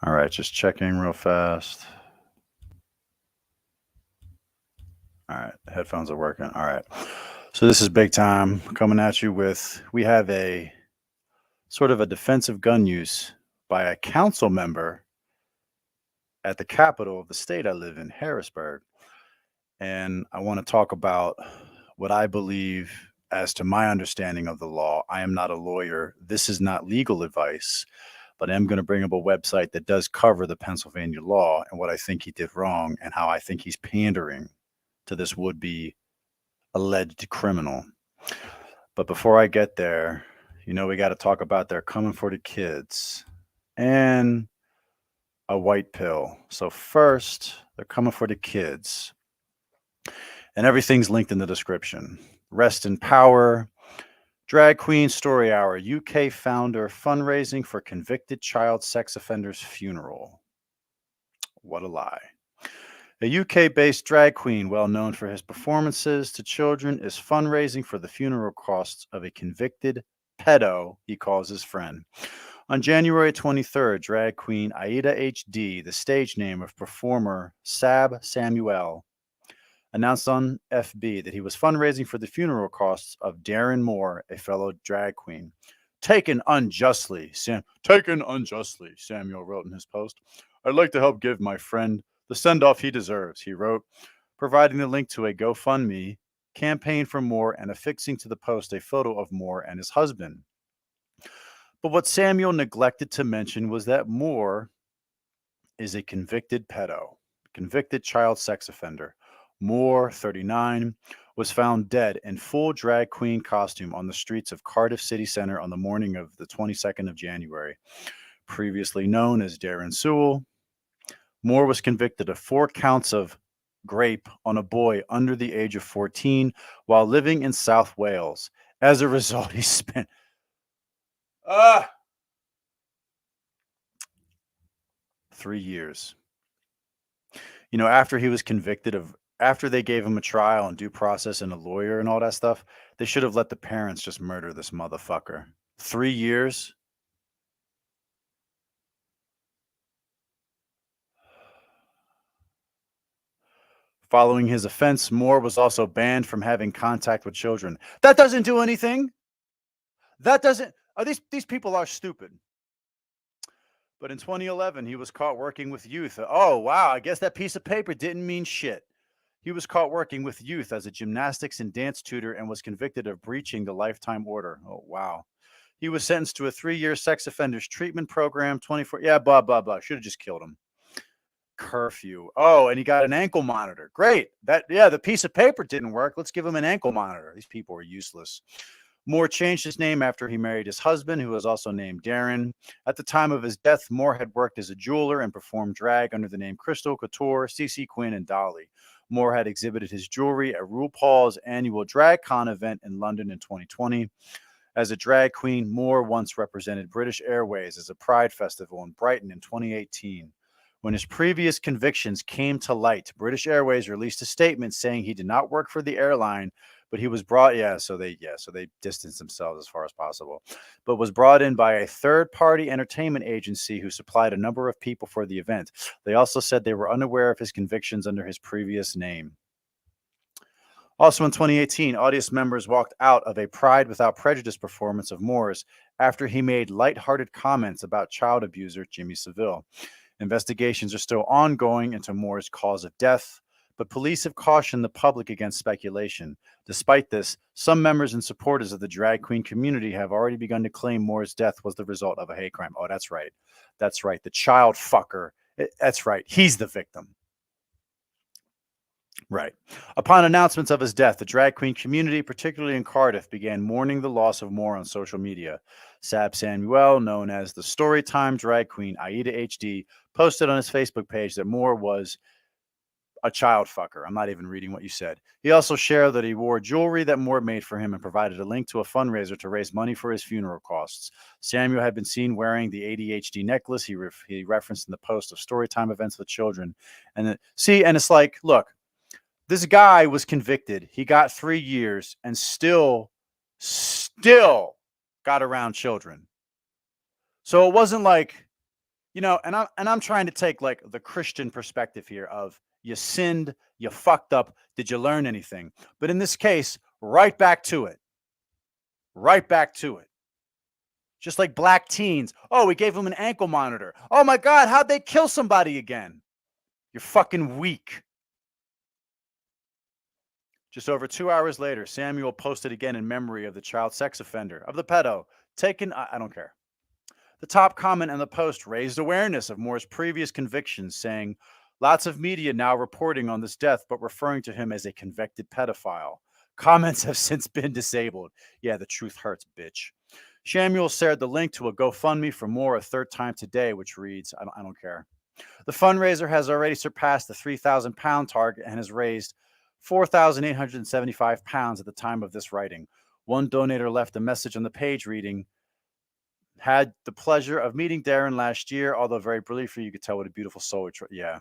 All right, just checking real fast. All right, headphones are working. All right. So this is big time coming at you with we have a sort of a defensive gun use by a council member at the capital of the state I live in, Harrisburg. And I want to talk about what I believe as to my understanding of the law. I am not a lawyer. This is not legal advice, but I am going to bring up a website that does cover the Pennsylvania law and what I think he did wrong and how I think he's pandering to this would be alleged criminal. But before I get there, we got to talk about they're coming for the kids and a white pill. So, first, they're coming for the kids, and everything's linked in the description. Rest in power. Drag Queen Story Hour, UK founder fundraising for convicted child sex offender's funeral. What a lie. A UK-based drag queen, well known for his performances to children, is fundraising for the funeral costs of a convicted pedo he calls his friend. On January 23rd, drag queen Aida HD, the stage name of performer Sab Samuel, announced on FB that he was fundraising for the funeral costs of Darren Moore, a fellow drag queen. Taken unjustly, Samuel wrote in his post. I'd like to help give my friend the send-off he deserves, he wrote, providing the link to a GoFundMe campaign for Moore and affixing to the post a photo of Moore and his husband. But what Samuel neglected to mention was that Moore is a convicted pedo, convicted child sex offender. Moore, 39, was found dead in full drag queen costume on the streets of Cardiff City Centre on the morning of the 22nd of January. Previously known as Darren Sewell, Moore was convicted of 4 counts of rape on a boy under the age of 14 while living in South Wales. As a result, he spent 3 years. After he was convicted after they gave him a trial and due process and a lawyer and all that stuff, they should have let the parents just murder this motherfucker. 3 years? Following his offense, Moore was also banned from having contact with children. That doesn't do anything. These people are stupid. But in 2011, he was caught working with youth. Oh, wow, I guess that piece of paper didn't mean shit. He was caught working with youth as a gymnastics and dance tutor and was convicted of breaching the lifetime order. Oh, wow. He was sentenced to a 3-year sex offenders treatment program, 24. Yeah, blah, blah, blah. Should have just killed him. Curfew. Oh, and he got an ankle monitor. Great. The piece of paper didn't work. Let's give him an ankle monitor. These people are useless. Moore changed his name after he married his husband, who was also named Darren. At the time of his death, Moore had worked as a jeweler and performed drag under the name Crystal Couture, CC Quinn, and Dolly. Moore had exhibited his jewelry at RuPaul's annual DragCon event in London in 2020. As a drag queen, Moore once represented British Airways as a Pride Festival in Brighton in 2018. When his previous convictions came to light, British Airways released a statement saying he did not work for the airline, but he was brought, so they distanced themselves as far as possible, but was brought in by a third-party entertainment agency who supplied a number of people for the event. They also said they were unaware of his convictions under his previous name. Also in 2018, audience members walked out of a Pride Without Prejudice performance of Moore's after he made lighthearted comments about child abuser Jimmy Savile. Investigations are still ongoing into Moore's cause of death, but police have cautioned the public against speculation. Despite this, some members and supporters of the drag queen community have already begun to claim Moore's death was the result of a hate crime. Oh, that's right. That's right. The child fucker. That's right. He's the victim. Right. Upon announcements of his death, the drag queen community, particularly in Cardiff, began mourning the loss of Moore on social media. Sab Samuel, known as the Storytime drag queen Aida HD, posted on his Facebook page that Moore was a child fucker. I'm not even reading what you said. He also shared that he wore jewelry that Moore made for him and provided a link to a fundraiser to raise money for his funeral costs. Samuel had been seen wearing the ADHD necklace he referenced in the post of Storytime events with children. And it's like, look, this guy was convicted. He got 3 years and still got around children. So it wasn't like And I'm trying to take like the Christian perspective here of you sinned, you fucked up, did you learn anything? But in this case, right back to it. Right back to it. Just like black teens. Oh, we gave them an ankle monitor. Oh my God, how'd they kill somebody again? You're fucking weak. Just over 2 hours later, Samuel posted again in memory of the child sex offender, of the pedo, taken. I don't care. The top comment in the post raised awareness of Moore's previous convictions, saying, lots of media now reporting on this death, but referring to him as a convicted pedophile. Comments have since been disabled. Yeah, the truth hurts, bitch. Samuel shared the link to a GoFundMe for Moore a third time today, which reads, I don't care. The fundraiser has already surpassed the £3,000 target and has raised £4,875 at the time of this writing. One donator left a message on the page reading, had the pleasure of meeting Darren last year, although very briefly, you could tell what a beautiful soul. Yeah.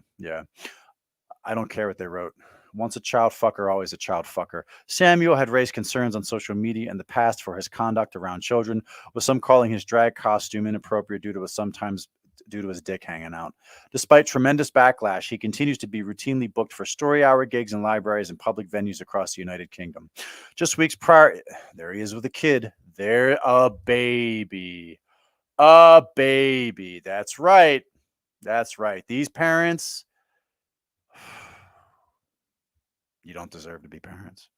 I don't care what they wrote. Once a child fucker, always a child fucker. Samuel had raised concerns on social media in the past for his conduct around children, with some calling his drag costume inappropriate due to his dick hanging out. Despite tremendous backlash, he continues to be routinely booked for story hour gigs in libraries and public venues across the United Kingdom. Just weeks prior, there he is with a kid. There, a baby. A baby. That's right. That's right. These parents, you don't deserve to be parents.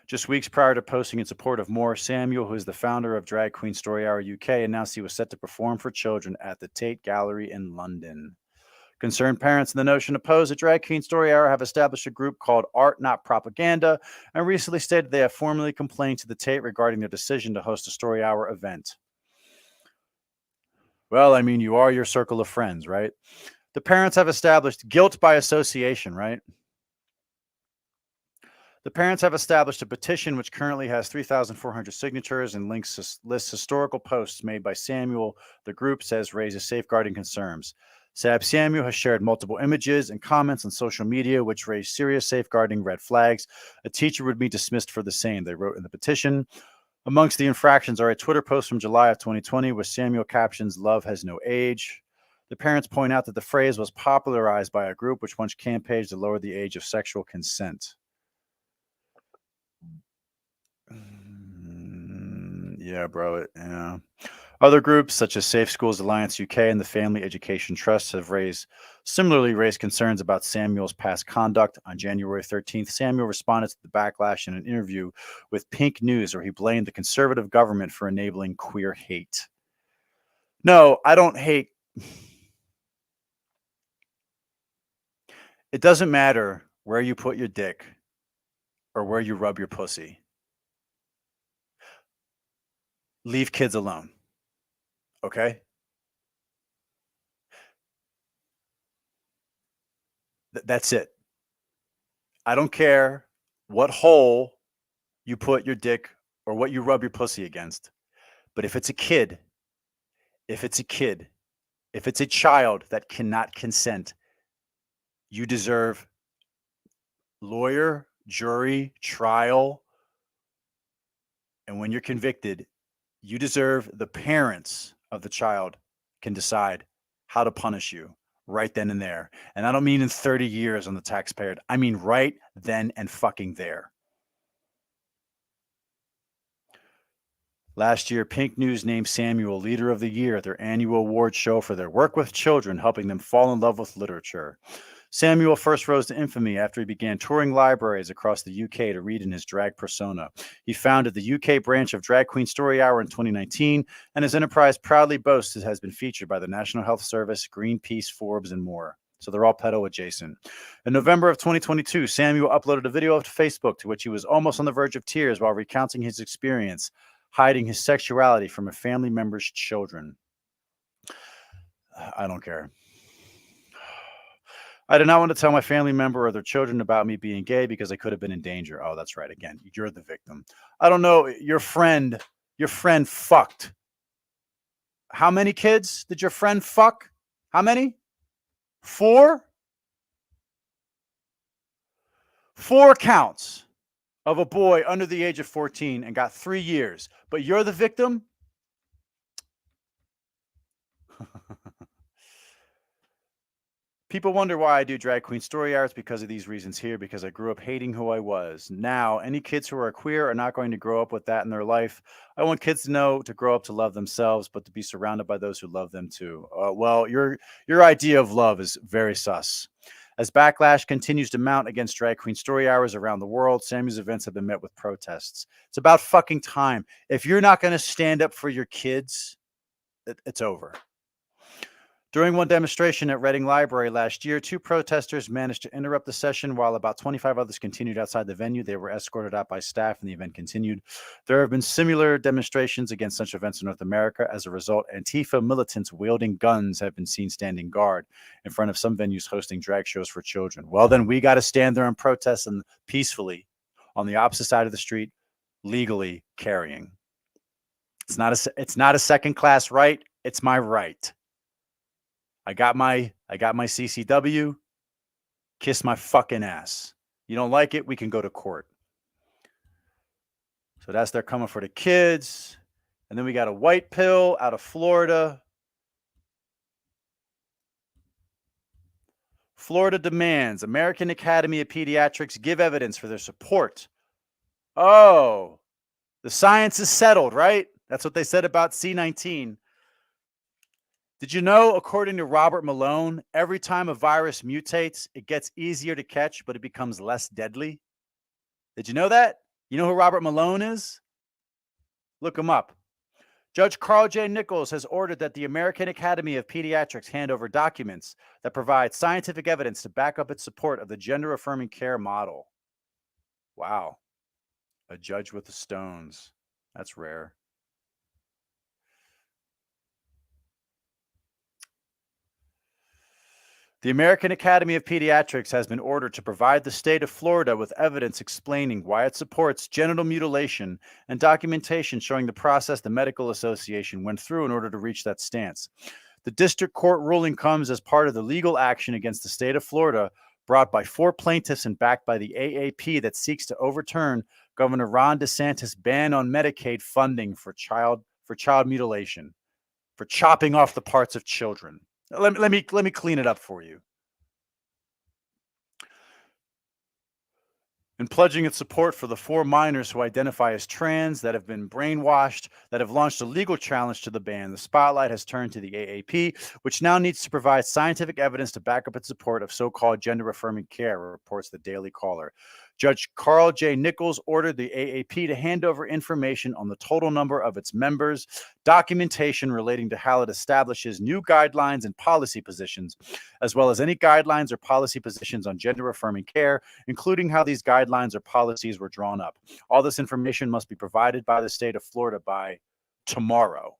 Just weeks prior to posting in support of Moore, Samuel, who is the founder of Drag Queen Story Hour UK, announced he was set to perform for children at the Tate Gallery in London. Concerned parents in the notion opposed to Drag Queen Story Hour have established a group called Art Not Propaganda and recently stated they have formally complained to the Tate regarding their decision to host a Story Hour event. Well, I mean, you are your circle of friends, right? The parents have established guilt by association, right? The parents have established a petition which currently has 3,400 signatures and lists historical posts made by Samuel. The group says raises safeguarding concerns. Samuel has shared multiple images and comments on social media which raise serious safeguarding red flags. A teacher would be dismissed for the same, they wrote in the petition. Amongst the infractions are a Twitter post from July of 2020 where Samuel captions, "Love has no age." The parents point out that the phrase was popularized by a group which once campaigned to lower the age of sexual consent. Yeah, bro. Yeah. Other groups such as Safe Schools Alliance UK and the Family Education Trust have similarly raised concerns about Samuel's past conduct. On January 13th, Samuel responded to the backlash in an interview with Pink News where he blamed the conservative government for enabling queer hate. No, I don't hate. It doesn't matter where you put your dick or where you rub your pussy. Leave kids alone. Okay? That's it. I don't care what hole you put your dick or what you rub your pussy against. But if it's a kid, if it's a child that cannot consent, you deserve lawyer, jury, trial. And when you're convicted, you deserve the parents of the child can decide how to punish you right then and there. And I don't mean in 30 years on the taxpayer. I mean right then and fucking there. Last year, Pink News named Samuel Leader of the Year at their annual award show for their work with children, helping them fall in love with literature. Samuel first rose to infamy after he began touring libraries across the UK to read in his drag persona. He founded the UK branch of Drag Queen Story Hour in 2019, and his enterprise proudly boasts it has been featured by the National Health Service, Greenpeace, Forbes, and more. So they're all pedo adjacent. In November of 2022, Samuel uploaded a video to Facebook to which he was almost on the verge of tears while recounting his experience hiding his sexuality from a family member's children. I don't care. I did not want to tell my family member or their children about me being gay because I could have been in danger. Oh, that's right. Again, you're the victim. I don't know. Your friend fucked. How many kids did your friend fuck? How many? 4? 4 counts of a boy under the age of 14 and got 3 years. But you're the victim? People wonder why I do drag queen story hours because of these reasons here, because I grew up hating who I was. Now, any kids who are queer are not going to grow up with that in their life. I want kids to know to grow up to love themselves, but to be surrounded by those who love them too. Well, your idea of love is very sus. As backlash continues to mount against drag queen story hours around the world, Sammy's events have been met with protests. It's about fucking time. If you're not going to stand up for your kids, it's over. During one demonstration at Reading Library last year, 2 protesters managed to interrupt the session while about 25 others continued outside the venue. They were escorted out by staff and the event continued. There have been similar demonstrations against such events in North America. As a result, Antifa militants wielding guns have been seen standing guard in front of some venues hosting drag shows for children. Well, then we got to stand there and protest and peacefully on the opposite side of the street, legally carrying. It's not a second class right. It's my right. I got my CCW. Kiss my fucking ass. You don't like it, we can go to court. So that's they're coming for the kids. And then we got a white pill out of Florida. Florida demands American Academy of Pediatrics give evidence for their support. Oh, the science is settled, right? That's what they said about C19. Did you know, according to Robert Malone, every time a virus mutates, it gets easier to catch, but it becomes less deadly? Did you know that? You know who Robert Malone is? Look him up. Judge Carl J. Nichols has ordered that the American Academy of Pediatrics hand over documents that provide scientific evidence to back up its support of the gender-affirming care model. Wow. A judge with the stones. That's rare. The American Academy of Pediatrics has been ordered to provide the state of Florida with evidence explaining why it supports genital mutilation and documentation showing the process the medical association went through in order to reach that stance. The district court ruling comes as part of the legal action against the state of Florida brought by 4 plaintiffs and backed by the AAP that seeks to overturn Governor Ron DeSantis' ban on Medicaid funding for child mutilation, for chopping off the parts of children. Let me clean it up for you. In pledging its support for the 4 minors who identify as trans that have been brainwashed, that have launched a legal challenge to the ban, the spotlight has turned to the AAP, which now needs to provide scientific evidence to back up its support of so-called gender-affirming care, reports the Daily Caller. Judge Carl J. Nichols ordered the AAP to hand over information on the total number of its members, documentation relating to how it establishes new guidelines and policy positions, as well as any guidelines or policy positions on gender-affirming care, including how these guidelines or policies were drawn up. All this information must be provided by the state of Florida by tomorrow,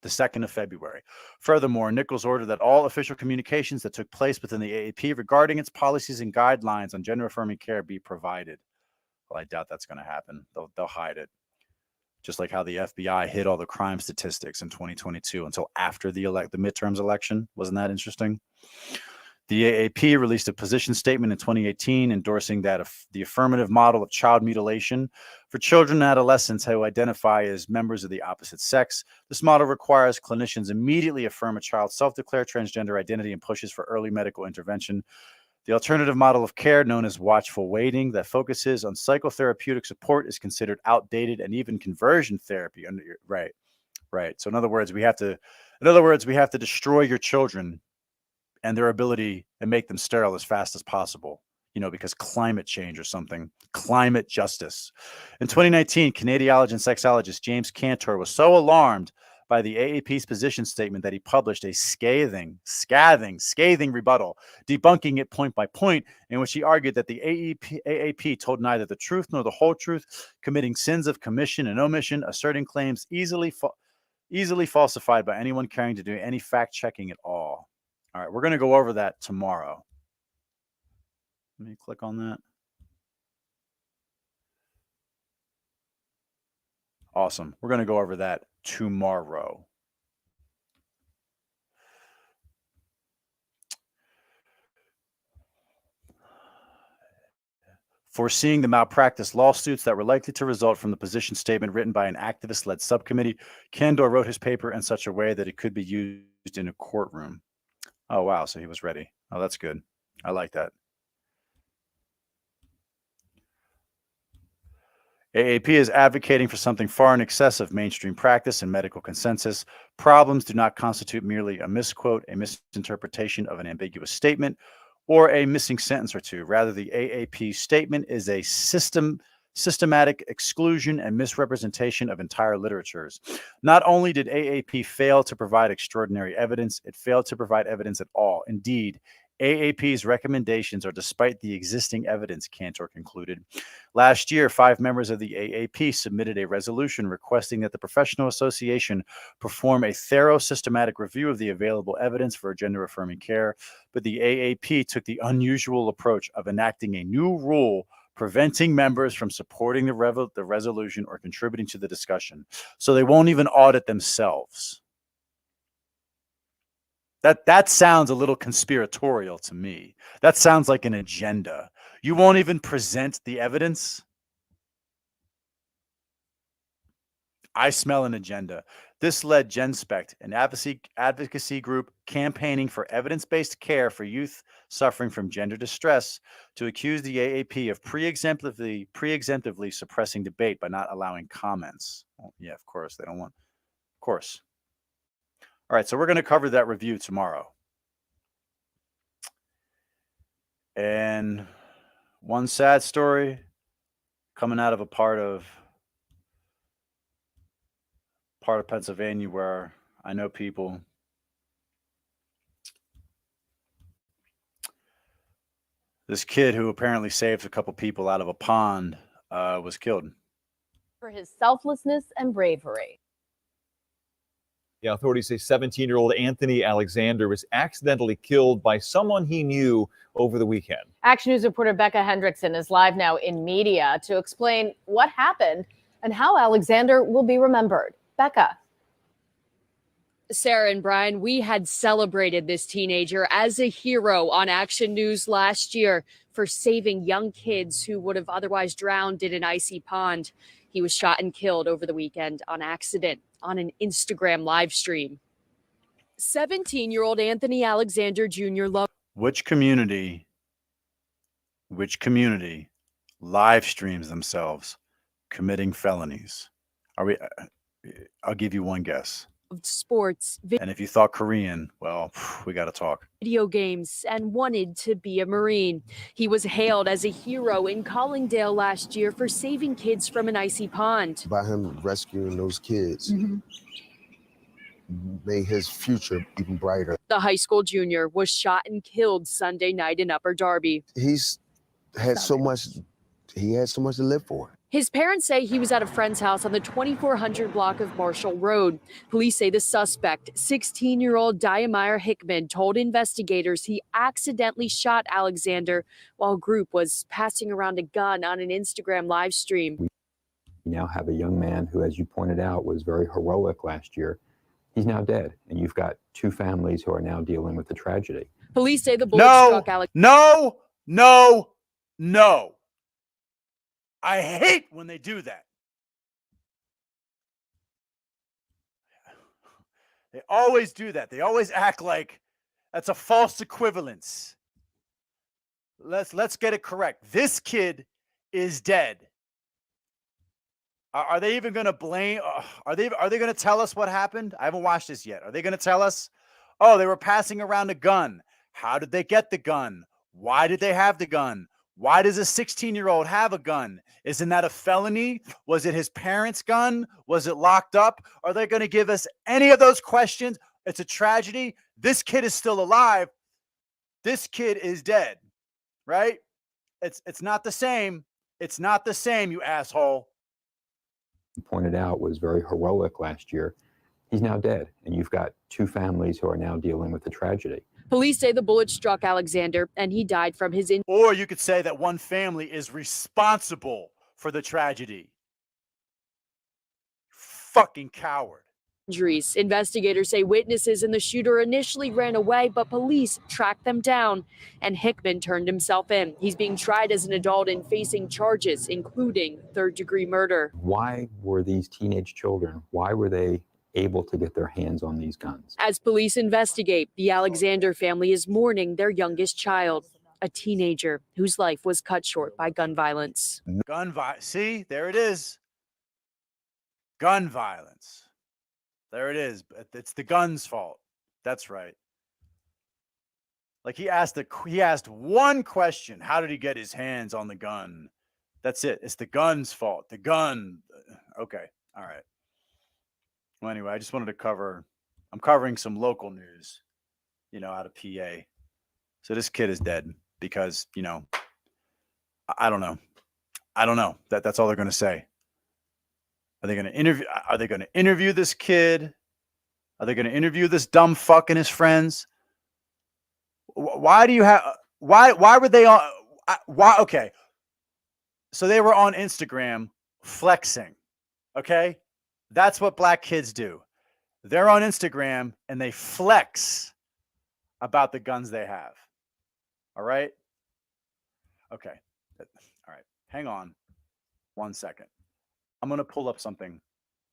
the 2nd of February. Furthermore, Nichols ordered that all official communications that took place within the AAP regarding its policies and guidelines on gender-affirming care be provided. Well, I doubt that's going to happen. They'll hide it. Just like how the FBI hid all the crime statistics in 2022 until after the midterms election. Wasn't that interesting? The AAP released a position statement in 2018 endorsing that the affirmative model of child mutilation for children and adolescents who identify as members of the opposite sex. This model requires clinicians immediately affirm a child's self-declared transgender identity and pushes for early medical intervention. The alternative model of care, known as watchful waiting, that focuses on psychotherapeutic support, is considered outdated, and even conversion therapy. Right. So in other words, we have to destroy your children and their ability and make them sterile as fast as possible, because climate change or something, climate justice. In 2019, Canadiologist and sexologist James Cantor was so alarmed by the AAP's position statement that he published a scathing rebuttal, debunking it point by point, in which he argued that the AAP told neither the truth nor the whole truth, committing sins of commission and omission, asserting claims easily falsified by anyone caring to do any fact-checking at all. All right, we're going to go over that tomorrow. Let me click on that. Awesome. We're going to go over that tomorrow. Foreseeing the malpractice lawsuits that were likely to result from the position statement written by an activist-led subcommittee, Cantor wrote his paper in such a way that it could be used in a courtroom. Oh, wow. So he was ready. Oh, that's good. I like that. AAP is advocating for something far in excess of mainstream practice and medical consensus. Problems do not constitute merely a misquote, a misinterpretation of an ambiguous statement, or a missing sentence or two. Rather, the AAP statement is a systematic exclusion and misrepresentation of entire literatures. Not only did AAP fail to provide extraordinary evidence, it failed to provide evidence at all. Indeed, AAP's recommendations are despite the existing evidence, Cantor concluded. Last year, 5 members of the AAP submitted a resolution requesting that the professional association perform a thorough systematic review of the available evidence for gender-affirming care, but the AAP took the unusual approach of enacting a new rule preventing members from supporting the resolution or contributing to the discussion. So they won't even audit themselves. That sounds a little conspiratorial to me. That sounds like an agenda. You won't even present the evidence? I smell an agenda. This led GenSpect, an advocacy group campaigning for evidence-based care for youth suffering from gender distress, to accuse the AAP of preemptively suppressing debate by not allowing comments. Well, yeah, of course, they don't want. Of course. All right, so we're going to cover that review tomorrow. And one sad story coming out of a part of Pennsylvania where I know people. This kid who apparently saved a couple people out of a pond was killed. For his selflessness and bravery. Yeah, authorities say 17-year-old Anthony Alexander was accidentally killed by someone he knew over the weekend. Action News reporter Becca Hendrickson is live now in media to explain what happened and how Alexander will be remembered. Becca. Sarah and Brian, we had celebrated this teenager as a hero on Action News last year for saving young kids who would have otherwise drowned in an icy pond. He was shot and killed over the weekend on accident on an Instagram live stream. 17-year-old Anthony Alexander Jr. Which community live streams themselves committing felonies? I'll give you one guess. Sports, and if you thought Korean, well, we got to talk. Video games, and wanted to be a Marine. He was hailed as a hero in Collingdale last year for saving kids from an icy pond. By him rescuing those kids, made his future even brighter. The high school junior was shot and killed Sunday night in Upper Darby. He had so much to live for. His parents say he was at a friend's house on the 2400 block of Marshall Road. Police say the suspect, 16-year-old Diameyer Hickman, told investigators he accidentally shot Alexander while a group was passing around a gun on an Instagram live stream. We now have a young man who, as you pointed out, was very heroic last year. He's now dead, and you've got 2 families who are now dealing with the tragedy. Police say the bullet struck Alexander. No. I hate when they do that. They always do that. They always act like that's a false equivalence. Let's get it correct. This kid is dead. Are they even going to blame? Are they going to tell us what happened? I haven't watched this yet. Are they going to tell us? Oh, they were passing around a gun. How did they get the gun? Why did they have the gun? Why does a 16-year-old have a gun? Isn't that a felony? Was it his parents' gun? Was it locked up? Are they going to give us any of those questions? It's a tragedy. This kid is still alive. This kid is dead, right? It's not the same. It's not the same, you asshole. Pointed out was very heroic last year. He's now dead, and you've got 2 families who are now dealing with the tragedy. Police say the bullet struck Alexander and he died from his injuries. Or you could say that one family is responsible for the tragedy. Fucking coward. Investigators say witnesses and the shooter initially ran away, but police tracked them down and Hickman turned himself in. He's being tried as an adult and facing charges, including 3rd-degree murder. Why were these teenage children, why were they able to get their hands on these guns. As police investigate, the Alexander family is mourning their youngest child, a teenager whose life was cut short by gun violence. See, there it is. Gun violence. There it is. It's the gun's fault. That's right. Like he asked one question. How did he get his hands on the gun? That's it. It's the gun's fault. The gun. Okay. All right. Well, anyway, I just wanted to I'm covering some local news, out of PA. So this kid is dead because, I don't know. I don't know. That's all they're going to say. Are they going to interview this kid? Are they going to interview this dumb fuck and his friends? Why were they on? Why? Okay. So they were on Instagram flexing. Okay. That's what black kids do. They're on Instagram and they flex about the guns they have. All right. Okay. All right. Hang on 1 second. I'm going to pull up something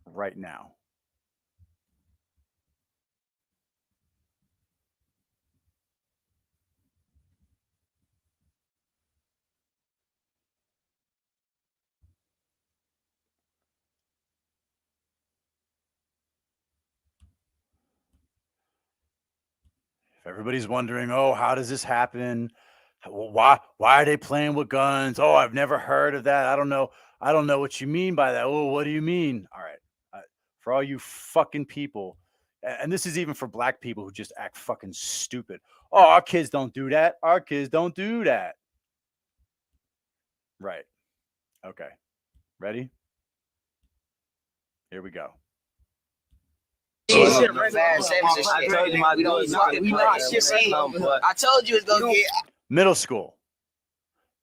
right now. If everybody's wondering, oh, how does this happen? Why are they playing with guns? Oh, I've never heard of that. I don't know what you mean by that. Oh, what do you mean? All right. For all you fucking people, and this is even for black people who just act fucking stupid. Oh, our kids don't do that. Our kids don't do that. Right. Okay. Ready? Here we go. I told you it's gonna get Middle school.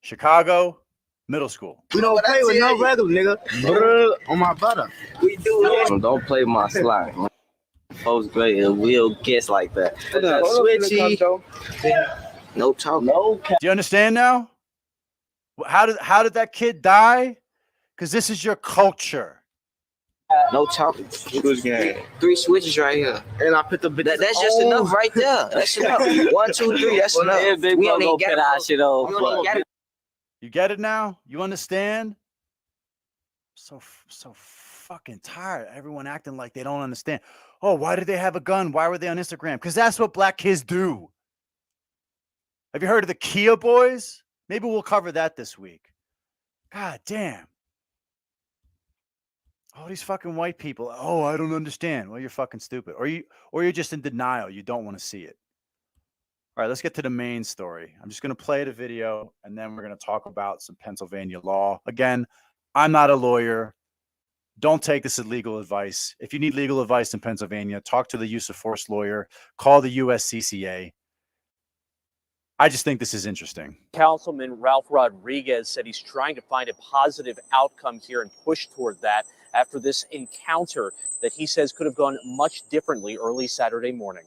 Chicago middle school. We don't play with no regular nigga. On my butter. We do. Don't play my slide. Folks great and we'll guess like that. Switchy. No talk. No. Do you understand now? How did that kid die? Because this is your culture. No talking. 3 switches right here. And I put the That's just enough right there. That's enough. 1, 2, 3. That's enough. Yeah, big We don't bro, even get that shit off. You get it now? You understand? So fucking tired. Everyone acting like they don't understand. Oh, why did they have a gun? Why were they on Instagram? Because that's what black kids do. Have you heard of the Kia boys? Maybe we'll cover that this week. God damn. All these fucking white people. Oh, I don't understand. Well, you're fucking stupid. Or you're just in denial. You don't want to see it. All right, let's get to the main story. I'm just going to play the video, and then we're going to talk about some Pennsylvania law. Again, I'm not a lawyer. Don't take this as legal advice. If you need legal advice in Pennsylvania, talk to the use of force lawyer. Call the USCCA. I just think this is interesting. Councilman Ralph Rodriguez said he's trying to find a positive outcome here and push toward that after this encounter that he says could have gone much differently early Saturday morning.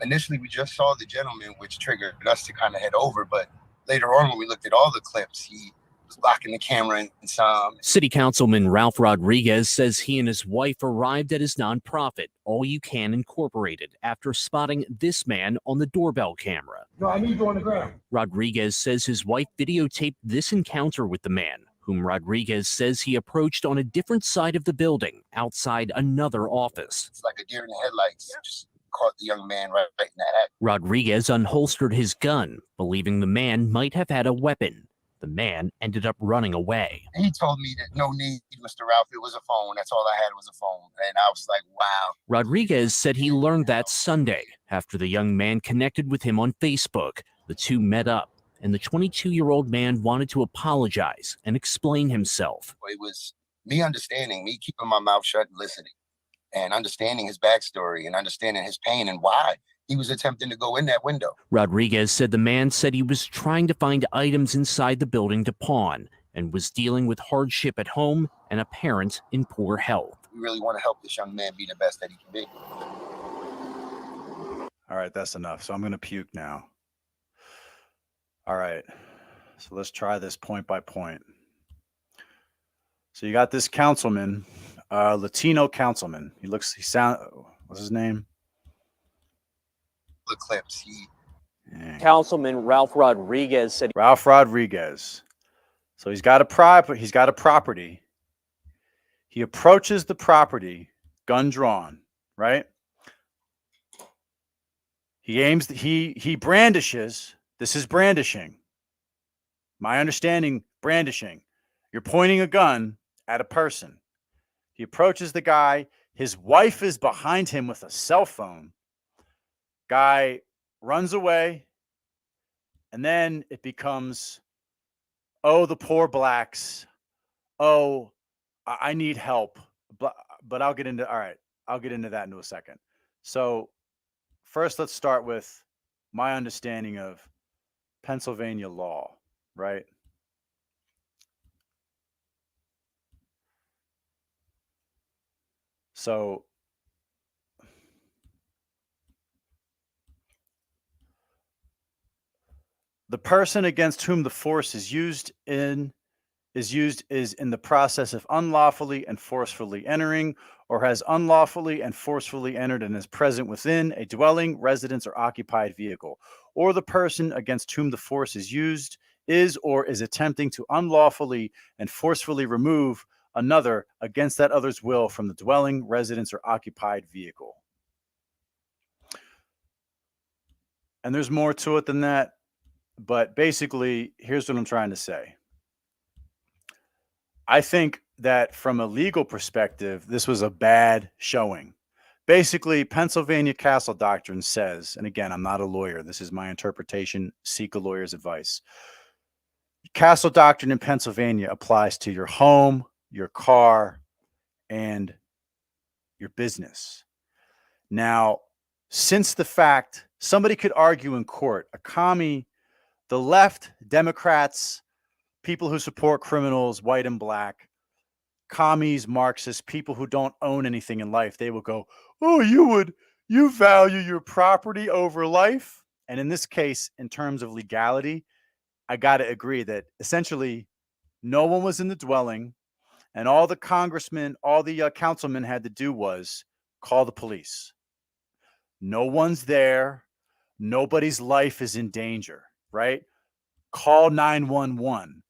Initially, we just saw the gentleman, which triggered us to kind of head over. But later on, when we looked at all the clips, he was blocking the camera and some. City Councilman Ralph Rodriguez says he and his wife arrived at his nonprofit, All You Can Incorporated, after spotting this man on the doorbell camera. No, I need you on the ground. Rodriguez says his wife videotaped this encounter with the man, whom Rodriguez says he approached on a different side of the building, outside another office. It's like a deer in the headlights. Just caught the young man right in that act. Rodriguez unholstered his gun, believing the man might have had a weapon. The man ended up running away. He told me that no need, Mr. Ralph, it was a phone. That's all I had was a phone. And I was like, wow. Rodriguez said he learned that Sunday after the young man connected with him on Facebook. The two met up, and the 22-year-old man wanted to apologize and explain himself. It was me understanding, me keeping my mouth shut and listening, and understanding his backstory and understanding his pain and why he was attempting to go in that window. Rodriguez said the man said he was trying to find items inside the building to pawn and was dealing with hardship at home and a parent in poor health. We really want to help this young man be the best that he can be. All right, that's enough. So I'm going to puke now. All right, so let's try this point by point. So you got this councilman Latino councilman. What's his name? The clips. Councilman Ralph Rodriguez said Ralph Rodriguez. So he's got a property. He approaches the property, gun drawn, right? He brandishes. This is brandishing. My understanding, brandishing. You're pointing a gun at a person. He approaches the guy. His wife is behind him with a cell phone. Guy runs away. And then it becomes, oh, the poor blacks. Oh, I need help. But I'll get into that in a second. So first, let's start with my understanding of Pennsylvania law, right? So the person against whom the force is used is in the process of unlawfully and forcefully entering, or has unlawfully and forcefully entered and is present within a dwelling, residence, or occupied vehicle, or the person against whom the force is used is or is attempting to unlawfully and forcefully remove another against that other's will from the dwelling, residence, or occupied vehicle. And there's more to it than that, but basically, here's what I'm trying to say. I think that from a legal perspective, this was a bad showing. Basically, Pennsylvania Castle Doctrine says, and again, I'm not a lawyer, this is my interpretation, seek a lawyer's advice. Castle Doctrine in Pennsylvania applies to your home, your car, and your business. Now, since the fact, somebody could argue in court, a commie, the left, Democrats, people who support criminals, white and black, commies, Marxists, people who don't own anything in life, they will go, oh, you value your property over life. And in this case, in terms of legality, I got to agree that essentially no one was in the dwelling, and all the congressmen, all the councilmen had to do was call the police. No one's there. Nobody's life is in danger, right? Call 911.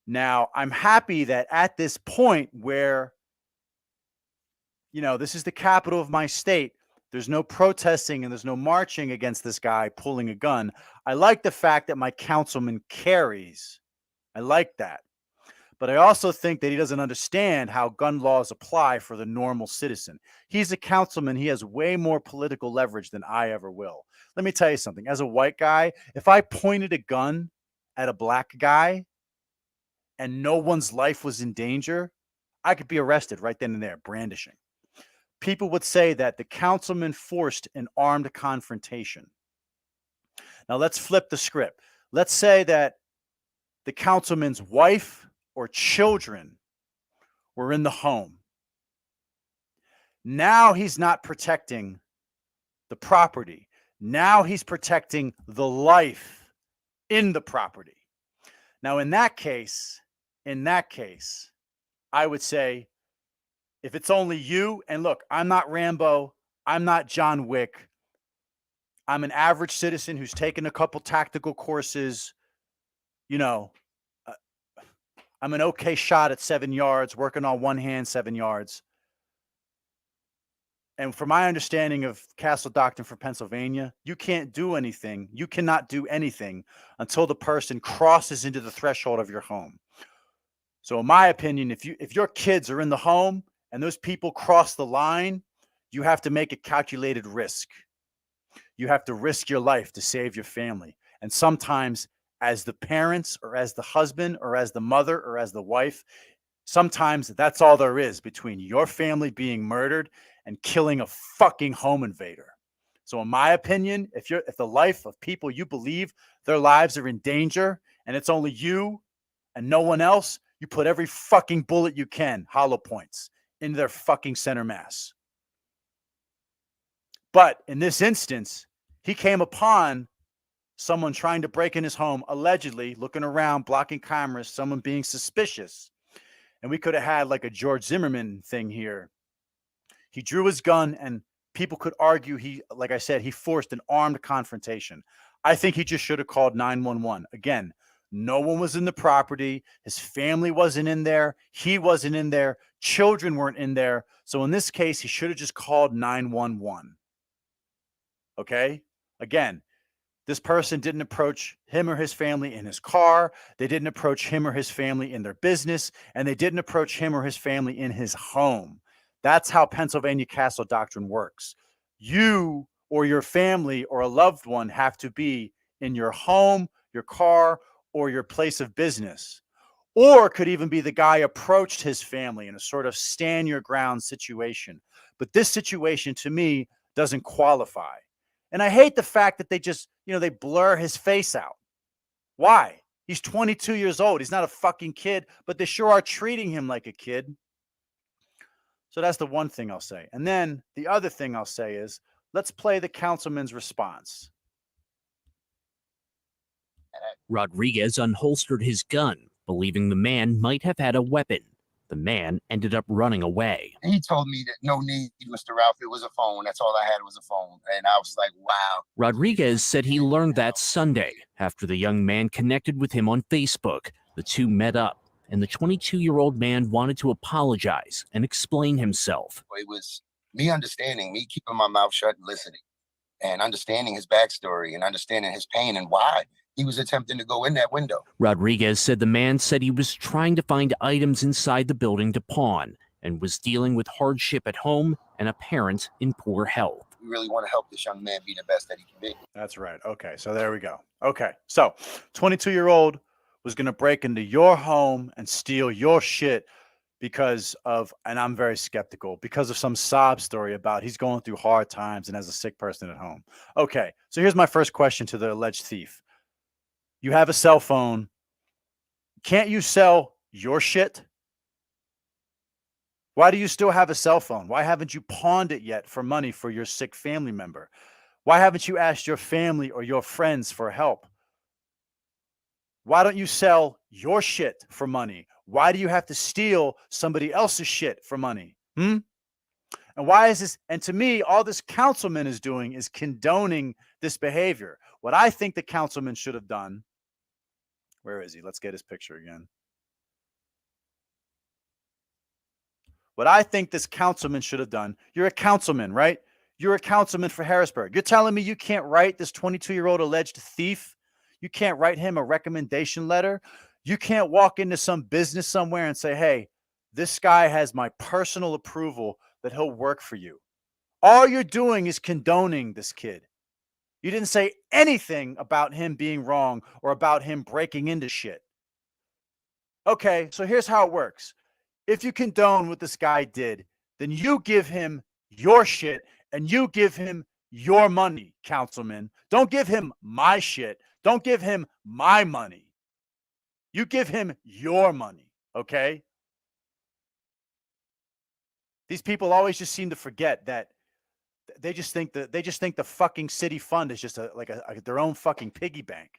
Now, I'm happy that at this point where, this is the capital of my state, there's no protesting and there's no marching against this guy pulling a gun. I like the fact that my councilman carries. I like that. But I also think that he doesn't understand how gun laws apply for the normal citizen. He's a councilman. He has way more political leverage than I ever will. Let me tell you something. As a white guy, if I pointed a gun at a black guy and no one's life was in danger, I could be arrested right then and there, brandishing. People would say that the councilman forced an armed confrontation. Now let's flip the script. Let's say that the councilman's wife or children were in the home. Now he's not protecting the property. Now he's protecting the life in the property. Now, in that case, I would say, if it's only you, and look, I'm not Rambo, I'm not John Wick, I'm an average citizen who's taken a couple tactical courses, I'm an okay shot at 7 yards, working on one hand, 7 yards. And from my understanding of Castle Doctrine for Pennsylvania, you can't do anything. You cannot do anything until the person crosses into the threshold of your home. So in my opinion, if your kids are in the home and those people cross the line, you have to make a calculated risk. You have to risk your life to save your family. And sometimes as the parents or as the husband or as the mother or as the wife, sometimes that's all there is between your family being murdered and killing a fucking home invader. So in my opinion, if the life of people you believe their lives are in danger and it's only you and no one else, you put every fucking bullet you can, hollow points, into their fucking center mass. But in this instance, he came upon someone trying to break in his home, allegedly looking around, blocking cameras, someone being suspicious. and we could have had like a George Zimmerman thing here. He drew his gun, and people could argue he, like I said, he forced an armed confrontation. I think he just should have called 911. Again, no one was in the property. His family wasn't in there. He wasn't in there. Children weren't in there. So in this case, he should have just called 911. Okay? Again, this person didn't approach him or his family in his car. They didn't approach him or his family in their business, and they didn't approach him or his family in his home. That's how Pennsylvania Castle Doctrine works. You or your family or a loved one have to be in your home, your car, or your place of business. Or could even be the guy approached his family in a sort of stand your ground situation. But this situation, to me, doesn't qualify. And I hate the fact that they just, they blur his face out. Why? He's 22 years old. He's not a fucking kid, but they sure are treating him like a kid. So that's the one thing I'll say. And then the other thing I'll say is, let's play the councilman's response. Rodriguez unholstered his gun, believing the man might have had a weapon. The man ended up running away. He told me that no need, Mr. Ralph. It was a phone. That's all I had was a phone. And I was like, wow. Rodriguez said he learned that Sunday after the young man connected with him on Facebook. The two met up, and the 22-year-old man wanted to apologize and explain himself. It was me understanding, me keeping my mouth shut and listening, and understanding his backstory and understanding his pain and why he was attempting to go in that window. Rodriguez said the man said he was trying to find items inside the building to pawn and was dealing with hardship at home and a parent in poor health. We really want to help this young man be the best that he can be. That's right. Okay, so there we go. Okay, so 22-year-old was going to break into your home and steal your shit because of, and I'm very skeptical, because of some sob story about he's going through hard times and has a sick person at home. Okay, so here's my first question to the alleged thief. You have a cell phone. Can't you sell your shit? Why do you still have a cell phone? Why haven't you pawned it yet for money for your sick family member? Why haven't you asked your family or your friends for help? Why don't you sell your shit for money? Why do you have to steal somebody else's shit for money? And why is this? And to me, all this councilman is doing is condoning this behavior. What I think the councilman should have done, where is he? Let's get his picture again. What I think this councilman should have done, you're a councilman, right? You're a councilman for Harrisburg. You're telling me you can't write this 22-year-old alleged thief? You can't write him a recommendation letter? You can't walk into some business somewhere and say, hey, this guy has my personal approval that he'll work for you. All you're doing is condoning this kid. You didn't say anything about him being wrong or about him breaking into shit. Okay, so here's how it works. If you condone what this guy did, then you give him your shit and you give him your money, councilman. Don't give him my shit. Don't give him my money. You give him your money, okay? These people always just seem to forget that they just think the fucking city fund is just their own fucking piggy bank.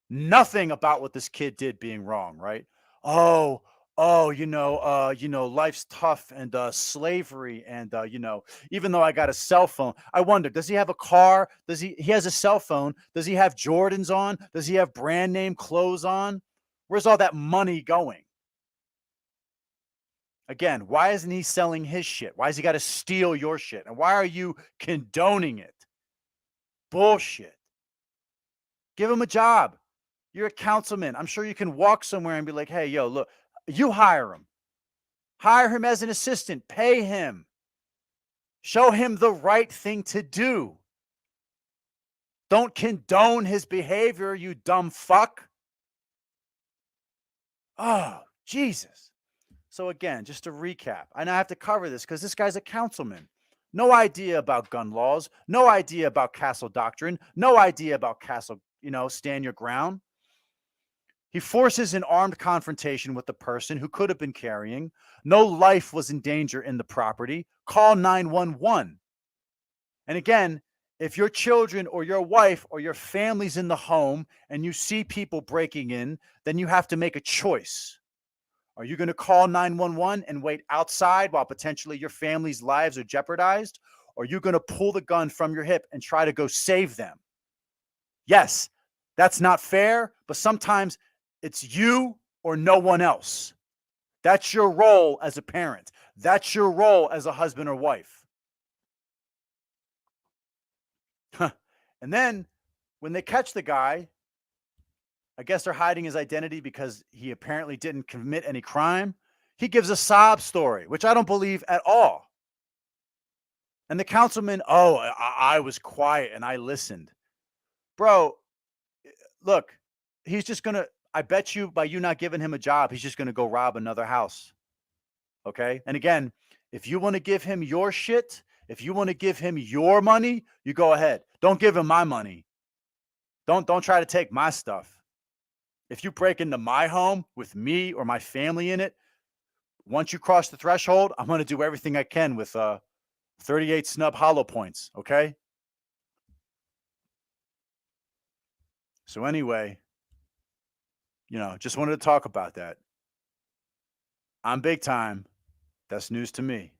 Nothing about what this kid did being wrong, right? Oh, life's tough and slavery and even though I got a cell phone, I wonder, does he have a car? He has a cell phone? Does he have Jordans on? Does he have brand name clothes on? Where's all that money going? Again, why isn't he selling his shit? Why has he got to steal your shit? And why are you condoning it? Bullshit. Give him a job. You're a councilman. I'm sure you can walk somewhere and be like, hey, yo, look, you hire him. Hire him as an assistant. Pay him. Show him the right thing to do. Don't condone his behavior, you dumb fuck. Oh, Jesus. So again, just to recap, and I have to cover this because this guy's a councilman. No idea about gun laws. No idea about castle doctrine. No idea about castle, stand your ground. He forces an armed confrontation with the person who could have been carrying. No life was in danger in the property. Call 911. And again, if your children or your wife or your family's in the home and you see people breaking in, then you have to make a choice. Are you going to call 911 and wait outside while potentially your family's lives are jeopardized? Or are you going to pull the gun from your hip and try to go save them? Yes, that's not fair, but sometimes it's you or no one else. That's your role as a parent. That's your role as a husband or wife. And then when they catch the guy, I guess they're hiding his identity because he apparently didn't commit any crime. He gives a sob story, which I don't believe at all. And the councilman, oh, I was quiet and I listened. Bro, look, he's just going to, I bet you by you not giving him a job, he's just going to go rob another house. Okay? And again, if you want to give him your shit, if you want to give him your money, you go ahead. Don't give him my money. Don't try to take my stuff. If you break into my home with me or my family in it, once you cross the threshold, I'm going to do everything I can with 38 snub hollow points, okay? So anyway, just wanted to talk about that. I'm big time. That's news to me.